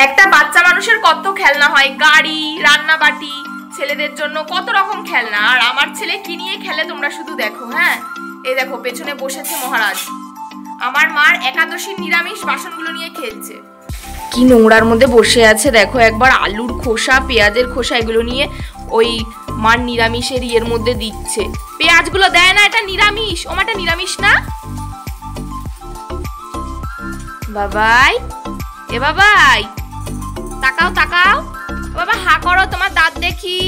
একটা বাচ্চা মানুষের কত খেলনা হয়, গাড়ি, রান্না বাটি, ছেলেদের জন্য কত রকম খেলনা। আর আমার ছেলে কি নিয়ে খেলে তোমরা শুধু দেখো। হ্যাঁ, এই দেখো পেছনে বসেছে মহারাজ। আমার মার একাদশীর নিরামিষ বাসনগুলো নিয়ে খেলছে। কি নোংরার মধ্যে বসে আছে দেখো একবার। আলুর খোসা, পেঁয়াজের খোসা এগুলো নিয়ে ওই মার নিরামিষের ইয়ের মধ্যে দিচ্ছে। পেঁয়াজগুলো দেয় না, এটা নিরামিষ। ও মাটা নিরামিষ না। বাবাই, এ বাবাই তাকাও তাকাও। বাবা হা করো, তোমার দাঁত দেখি।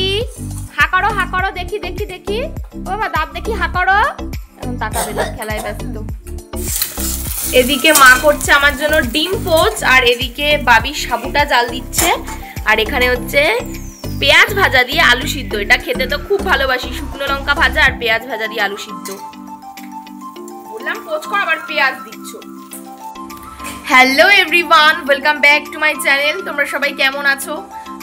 হা করো, হা করো, দেখি দেখি দেখি। বাবা দাঁত দেখি, হা করো। এখন তাকাবে না, খেলায় ব্যস্ত। এদিকে মা করছে আমার জন্য ডিম পোচ, আর এদিকে বাবি সাবুটা জাল দিচ্ছে। আর এখানে হচ্ছে পেঁয়াজ ভাজা দিয়ে আলু সিদ্ধ। এটা খেতে তো খুব ভালোবাসি, শুকনো লঙ্কা ভাজা আর পেঁয়াজ ভাজা দিয়ে আলু সিদ্ধ। বললাম পোচ কর, আবার পেঁয়াজ দিচ্ছ। Hello everyone, welcome back to my channel. তোমরা সবাই কেমন আছো?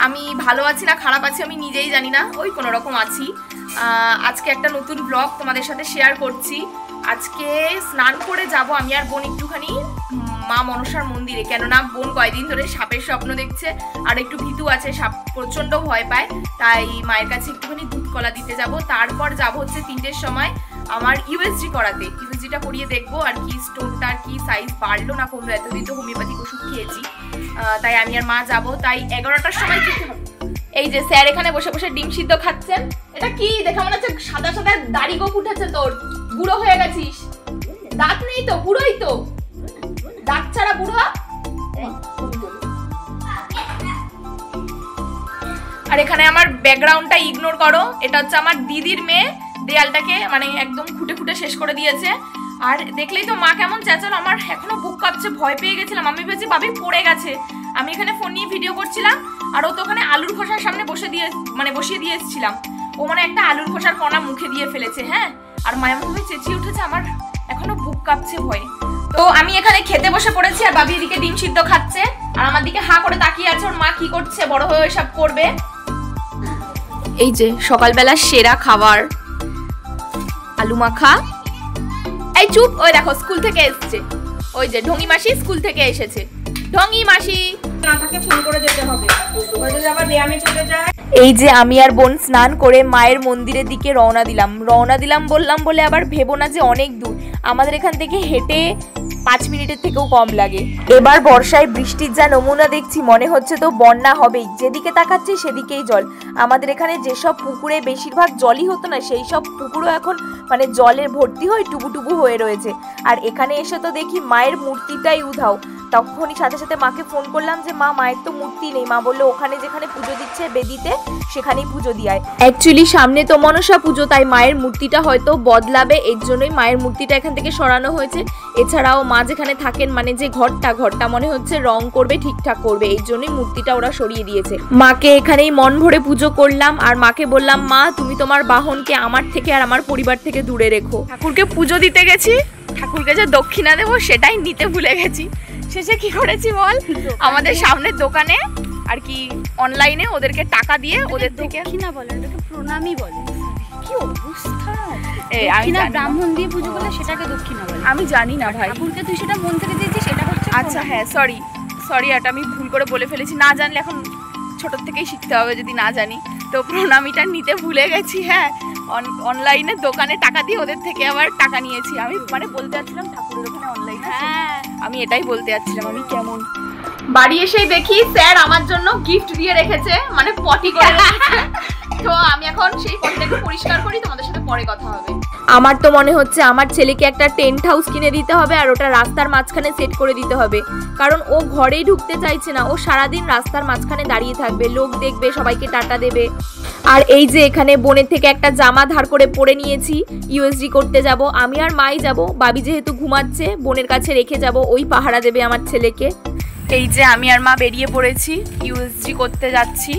আমি ভালো আছি না খারাপ আছি আমি নিজেই জানি না, ওই কোনো রকম আছি। আজকে একটা নতুন ব্লগ তোমাদের সাথে শেয়ার করছি। আজকে স্নান করে যাব আমি আর বোন একটুখানি মা মনসার মন্দিরে, কেননা বোন কয়েকদিন ধরে সাপের স্বপ্ন দেখছে আর একটু ভীতু আছে, সাপ প্রচণ্ড ভয় পায়। তাই মায়ের কাছে একটুখানি দুধ কলা দিতে যাব। তারপর যাব হচ্ছে 3টের সময় আমার ইউএসজি করাতে। ইউএসজিটা করিয়ে দেখবো আর কি স্টোনটার কি সাইজ বাড়লো না কমলো। এতদিন তো হোমিওপ্যাথিক ওষুধ খেয়েছি, তাই আমি আর মা যাব। তাই 11টার সময় খেতে হবে। এই যে স্যার এখানে বসে বসে ডিম সিদ্ধ খাচ্ছেন। এটা কি দেখা মনে হচ্ছে সাদা সাদা দাড়ি গোপ উঠেছে তোর, বুড়ো হয়ে গেছিস। দাঁত নেই তো, বুড়োই তো, দাঁত ছাড়া বুড়ো। আর এখানে আমার ব্যাকগ্রাউন্ডটা ইগনোর করো, এটা হচ্ছে আমার দিদির মেয়ে। দেয়ালটাকে মানে একদম খুঁটে খুঁটে শেষ করে দিয়েছে। আর দেখলেই তো মা কেমন চেঁচালো, আমার এখনো বুক কাঁপছে, ভয় পেয়ে গেছিলাম। আমি ভেবেছি বাবি পড়ে গেছে। আমি এখানে ফোন নিয়ে ভিডিও করছিলাম আর ও তো ওখানে আলুর খোসার সামনে বসিয়ে দিয়ে এসেছিলাম। ও মানে একটা আলুর খোসার কণা মুখে দিয়ে ফেলেছে। হ্যাঁ, আর মায়ামভাবে চেঁচিয়ে উঠেছে, আমার এখনো বুক কাঁপছে ভয়ে। তো আমি এখানে খেতে বসে পড়েছি আর বাবি এদিকে ডিম সিদ্ধ খাচ্ছে আর আমার দিকে হা করে তাকিয়ে আছে। ওর মা কি করছে, বড় হয়ে এসব করবে। এই যে সকালবেলা সেরা খাবার আলু মাখা। এই চুপ, ওই দেখো স্কুল থেকে এসেছে। ওই যে ঢঙ্গি মাসি স্কুল থেকে এসেছে। ঢঙ্গি মাসি ফোন করে যেতে হবে, এই যে আমি আর বোন স্নান করে মায়ের মন্দিরের দিকে রওনা দিলাম বললাম বলে আবার ভেবো না যে অনেক দূর। আমাদের এখান থেকে হেঁটে 5 মিনিটের থেকেও কম লাগে। এবার বর্ষায় বৃষ্টির যা নমুনা দেখছি, মনে হচ্ছে তো বন্যা হবেই। যেদিকে তাকাচ্ছি সেদিকেই জল। আমাদের এখানে যেসব পুকুরে বেশিরভাগ জলই হতো না, সেই সব পুকুরও এখন মানে জলের ভর্তি হয়ে টুবু হয়ে রয়েছে। আর এখানে এসে তো দেখি মায়ের মূর্তিটাই উধাও। তখনই সাথে সাথে মাকে ফোন করলাম যে মায়ের তো মূর্তি নেই। মা বললো ওখানে যেখানে পুজো দিচ্ছে বেদিতে সেখানেই পুজো দিয়ে আয়। অ্যাকচুয়ালি সামনে তো মনসা পুজো, তাই মায়ের মূর্তিটা হয়তো বদলাবে, এর জন্যই মায়ের মূর্তিটা এখান থেকে সরানো হয়েছে। এছাড়াও মা যেখানে থাকেন মানে যে ঘরটা মনে হচ্ছে রং করবে, ঠিকঠাক করবে, এই জন্যই মূর্তিটা ওরা সরিয়ে দিয়েছে। মাকে এখানেই মন ভরে পুজো করলাম আর মাকে বললাম মা তুমি তোমার বাহনকে আমার থেকে আর আমার পরিবার থেকে দূরে রেখো। ঠাকুরকে পুজো দিতে গেছি, ঠাকুরকে যে দক্ষিণা দেবো সেটাই নিতে ভুলে গেছি। শেষে কি করেছি বল, আমাদের সামনের দোকানে আর কি অনলাইনে ওদেরকে টাকা দিয়ে ওদের থেকে দক্ষিণা বলে, ওটাকে প্রণামী বলে। কি অবস্থা! দক্ষিণা ব্রাহ্মণ দিয়ে পুজো করলে সেটাকে দক্ষিণা বলে। আমি জানি না ভাই, ঠাকুরকে তুই সেটা মন থেকে দিয়েছিস, সেটা হচ্ছে আচ্ছা। হ্যাঁ সরি এটা আমি ভুল করে বলে ফেলেছি। না জানলে এখন ছোট থেকেই শিখতে হবে যদি না জানি। তো প্রণামীটা নিতে ভুলে গেছি। হ্যাঁ, অনলাইনে দোকানে টাকা দিয়ে ওদের থেকে আবার টাকা নিয়েছি। আমি মানে বলতে যাচ্ছিলাম ঠাকুরের ওখানে অনলাইনে। হ্যাঁ, আমি এটাই বলতে যাচ্ছিলাম। আমি কেমন বাড়ি এসেই দেখি স্যার আমার জন্য গিফট দিয়ে রেখেছে, মানে পটি করে রেখেছে। তো আমি এখন সেই পটিটাকে পরিষ্কার করি, তোমাদের সাথে পরে কথা হবে। আমার তো মনে হচ্ছে আমার ছেলেকে একটা টেন্ট হাউস কিনে দিতে হবে আর ওটা রাস্তার মাঝখানে সেট করে দিতে হবে, কারণ ও ঘরেই ঢুকতে চাইছে না। ও সারাদিন রাস্তার মাঝখানে দাঁড়িয়ে থাকবে, লোক দেখবে, সবাইকে টাটা দেবে। আর এই যে এখানে বোনের থেকে একটা জামা ধার করে পরে নিয়েছি, ইউএসজি করতে যাব। আমি আর মাই যাব, বাবি যেহেতু ঘুমাচ্ছে বোনের কাছে রেখে যাব, ওই পাহারা দেবে আমার ছেলেকে। এই যে আমি আর মা বেরিয়ে পড়েছি, ইউএসজি করতে যাচ্ছি।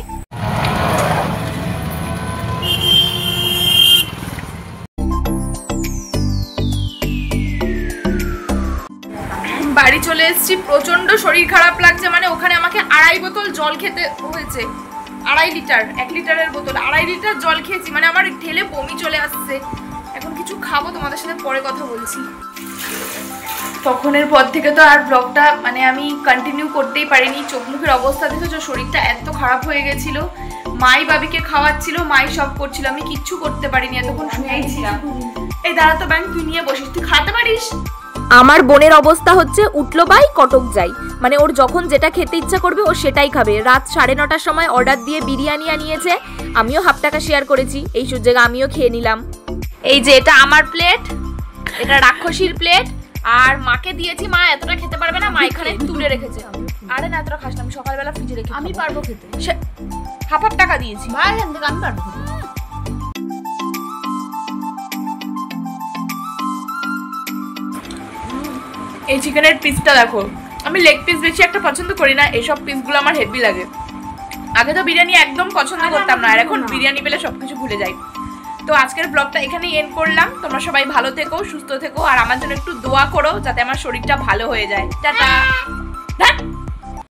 বাড়ি চলে এসেছি, প্রচন্ড শরীর খারাপ লাগছে। মানে ওখানে আমাকে 2.5 বোতল জল খেতে হয়েছে। 2.5 লিটার, 1 লিটারের বোতল 2.5 লিটার জল খেয়েছি। মানে আমার ঢেলে বমি চলে আসছে। এখন কিছু খাবো, তোমাদের সাথে পরে কথা বলছি। তখনের পর থেকে তো আর ব্লগটা মানে আমি কন্টিনিউ করতেই পারিনি। চোখ মুখের অবস্থা দেখেছো, শরীরটা এত খারাপ হয়ে গেছিল। মাই বাবিকে খাওয়াচ্ছিল, মাই সব করছিল, আমি কিচ্ছু করতে পারিনি, এতক্ষণ শুনেই ছিলাম। এই দাঁড়া তো ব্যাংক, তুই নিয়ে বসিস, তুই খাতে পারিস। আমার বোনের অবস্থা হচ্ছে উঠলো বাই কটক যাই, মানে ওর যখন যেটা খেতে ইচ্ছা করবে ও সেটাই খাবে। রাত 9:30টার সময় অর্ডার দিয়ে বিরিয়ানি আনিয়েছে, আমিও হাফ টাকা শেয়ার করেছি, এই সুযোগে আমিও খেয়ে নিলাম। এই যে এটা আমার প্লেট, এটা রাক্ষসীর প্লেট, আর মাকে দিয়েছি, মা এতটা খেতে পারবে না, মা এখানে তুলে রেখেছে। আরে না, এতটা খাস না, আমি সকালবেলা ফ্রিজে রেখে, আমি পারবো খেতে, হাফ টাকা দিয়েছি। ভাই আমি পারবো খেতে। এই চিকেনের পিসটা দেখো, আমি লেগ পিস বেশি একটা পছন্দ করি না, এইসব পিসগুলো আমার হেভি লাগে। আগে তো বিরিয়ানি একদম পছন্দ করতাম না, আর এখন বিরিয়ানি পেলে সবকিছু ভুলে যাই। তো আজকের ব্লগটা এখানেই এন্ড করলাম। তোমরা সবাই ভালো থেকো, সুস্থ থেকো, আর আমার জন্য একটু দোয়া করো যাতে আমার শরীরটা ভালো হয়ে যায়। টাটা।